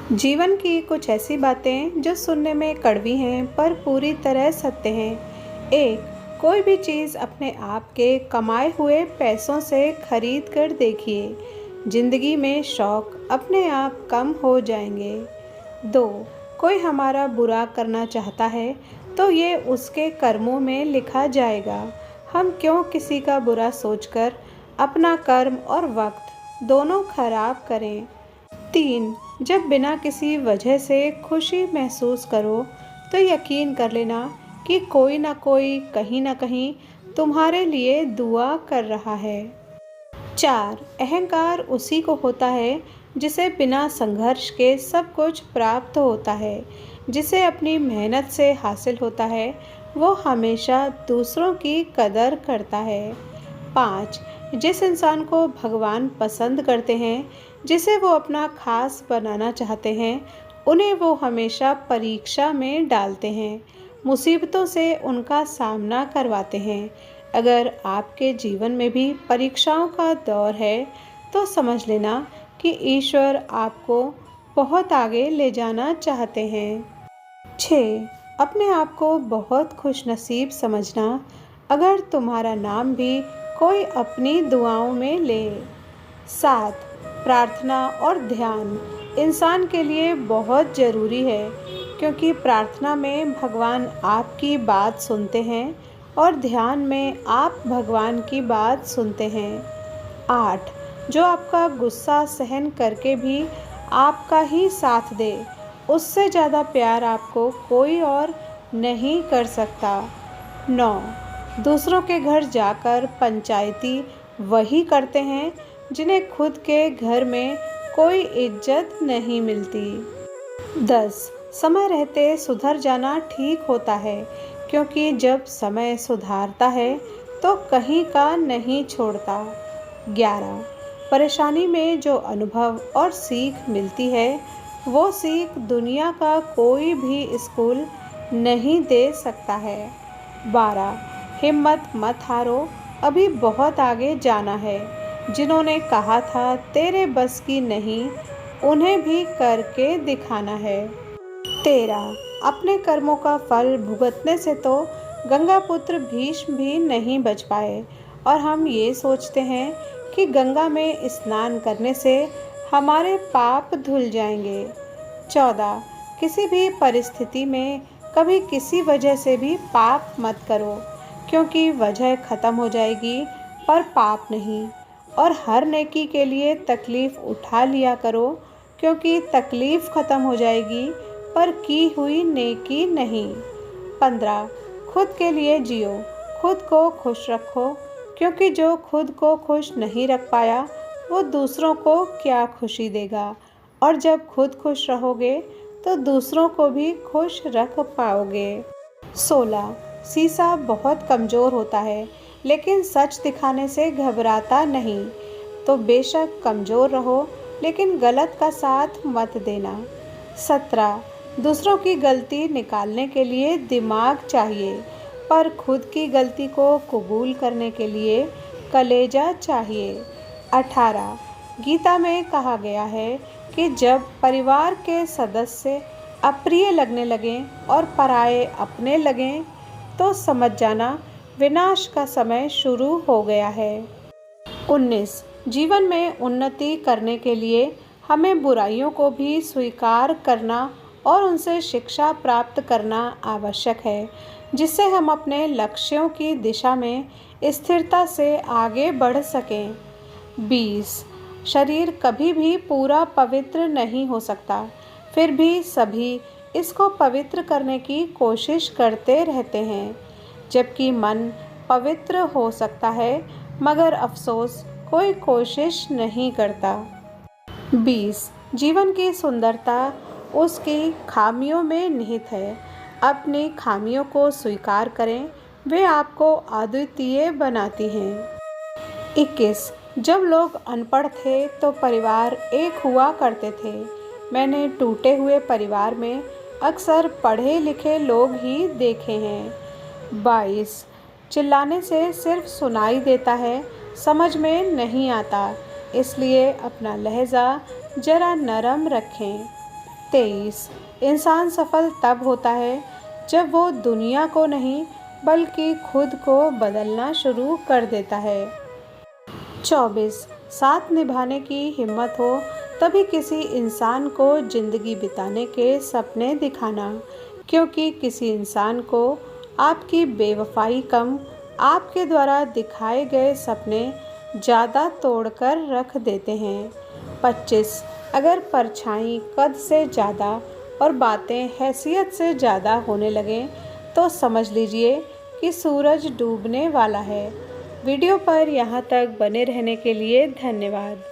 जीवन की कुछ ऐसी बातें जो सुनने में कड़वी हैं पर पूरी तरह सत्य हैं। एक, कोई भी चीज़ अपने आप के कमाए हुए पैसों से खरीद कर देखिए, जिंदगी में शौक अपने आप कम हो जाएंगे। दो, कोई हमारा बुरा करना चाहता है तो ये उसके कर्मों में लिखा जाएगा। हम क्यों किसी का बुरा सोचकर अपना कर्म और वक्त दोनों खराब करें। तीन, जब बिना किसी वजह से खुशी महसूस करो तो यकीन कर लेना कि कोई ना कोई कहीं ना कहीं तुम्हारे लिए दुआ कर रहा है। चार, अहंकार उसी को होता है जिसे बिना संघर्ष के सब कुछ प्राप्त होता है। जिसे अपनी मेहनत से हासिल होता है वो हमेशा दूसरों की कदर करता है। पाँच, जिस इंसान को भगवान पसंद करते हैं, जिसे वो अपना खास बनाना चाहते हैं, उन्हें वो हमेशा परीक्षा में डालते हैं, मुसीबतों से उनका सामना करवाते हैं। अगर आपके जीवन में भी परीक्षाओं का दौर है तो समझ लेना कि ईश्वर आपको बहुत आगे ले जाना चाहते हैं। 6, अपने आप को बहुत खुशनसीब समझना अगर तुम्हारा नाम भी कोई अपनी दुआओं में ले। 7, प्रार्थना और ध्यान इंसान के लिए बहुत ज़रूरी है, क्योंकि प्रार्थना में भगवान आपकी बात सुनते हैं और ध्यान में आप भगवान की बात सुनते हैं। 8, जो आपका गुस्सा सहन करके भी आपका ही साथ दे, उससे ज़्यादा प्यार आपको कोई और नहीं कर सकता। 9, दूसरों के घर जाकर पंचायती वही करते हैं जिन्हें खुद के घर में कोई इज्जत नहीं मिलती। 10, समय रहते सुधर जाना ठीक होता है, क्योंकि जब समय सुधारता है तो कहीं का नहीं छोड़ता। 11, परेशानी में जो अनुभव और सीख मिलती है वो सीख दुनिया का कोई भी स्कूल नहीं दे सकता है। 12, हिम्मत मत हारो, अभी बहुत आगे जाना है। जिन्होंने कहा था तेरे बस की नहीं, उन्हें भी करके दिखाना है। 13, अपने कर्मों का फल भुगतने से तो गंगापुत्र भीष्म भी नहीं बच पाए, और हम ये सोचते हैं कि गंगा में स्नान करने से हमारे पाप धुल जाएंगे। 14, किसी भी परिस्थिति में कभी किसी वजह से भी पाप मत करो, क्योंकि वजह ख़त्म हो जाएगी पर पाप नहीं। और हर नेकी के लिए तकलीफ़ उठा लिया करो, क्योंकि तकलीफ़ ख़त्म हो जाएगी पर की हुई नेकी नहीं। 15, खुद के लिए जियो, खुद को खुश रखो, क्योंकि जो खुद को खुश नहीं रख पाया वो दूसरों को क्या खुशी देगा, और जब खुद खुश रहोगे तो दूसरों को भी खुश रख पाओगे। 16, शीशा बहुत कमज़ोर होता है लेकिन सच दिखाने से घबराता नहीं, तो बेशक कमज़ोर रहो लेकिन गलत का साथ मत देना। 17, दूसरों की गलती निकालने के लिए दिमाग चाहिए, पर खुद की गलती को कबूल करने के लिए कलेजा चाहिए। 18, गीता में कहा गया है कि जब परिवार के सदस्य अप्रिय लगने लगें और पराये अपने लगें तो समझ जाना विनाश का समय शुरू हो गया है। 19, जीवन में उन्नति करने के लिए हमें बुराइयों को भी स्वीकार करना और उनसे शिक्षा प्राप्त करना आवश्यक है, जिससे हम अपने लक्ष्यों की दिशा में स्थिरता से आगे बढ़ सकें। 20, शरीर कभी भी पूरा पवित्र नहीं हो सकता, फिर भी सभी इसको पवित्र करने की कोशिश करते रहते हैं, जबकि मन पवित्र हो सकता है मगर अफसोस कोई कोशिश नहीं करता। 20, जीवन की सुंदरता उसकी खामियों में निहित है। अपनी खामियों को स्वीकार करें, वे आपको अद्वितीय बनाती हैं। 21, जब लोग अनपढ़ थे तो परिवार एक हुआ करते थे। मैंने टूटे हुए परिवार में अक्सर पढ़े लिखे लोग ही देखे हैं। 22, चिल्लाने से सिर्फ सुनाई देता है, समझ में नहीं आता, इसलिए अपना लहजा जरा नरम रखें। 23 इंसान सफल तब होता है जब वो दुनिया को नहीं बल्कि खुद को बदलना शुरू कर देता है। 24 साथ निभाने की हिम्मत हो तभी किसी इंसान को ज़िंदगी बिताने के सपने दिखाना, क्योंकि किसी इंसान को आपकी बेवफाई कम, आपके द्वारा दिखाए गए सपने ज़्यादा तोड़कर रख देते हैं। 25 अगर परछाई कद से ज़्यादा और बातें हैसियत से ज़्यादा होने लगें तो समझ लीजिए कि सूरज डूबने वाला है। वीडियो पर यहाँ तक बने रहने के लिए धन्यवाद।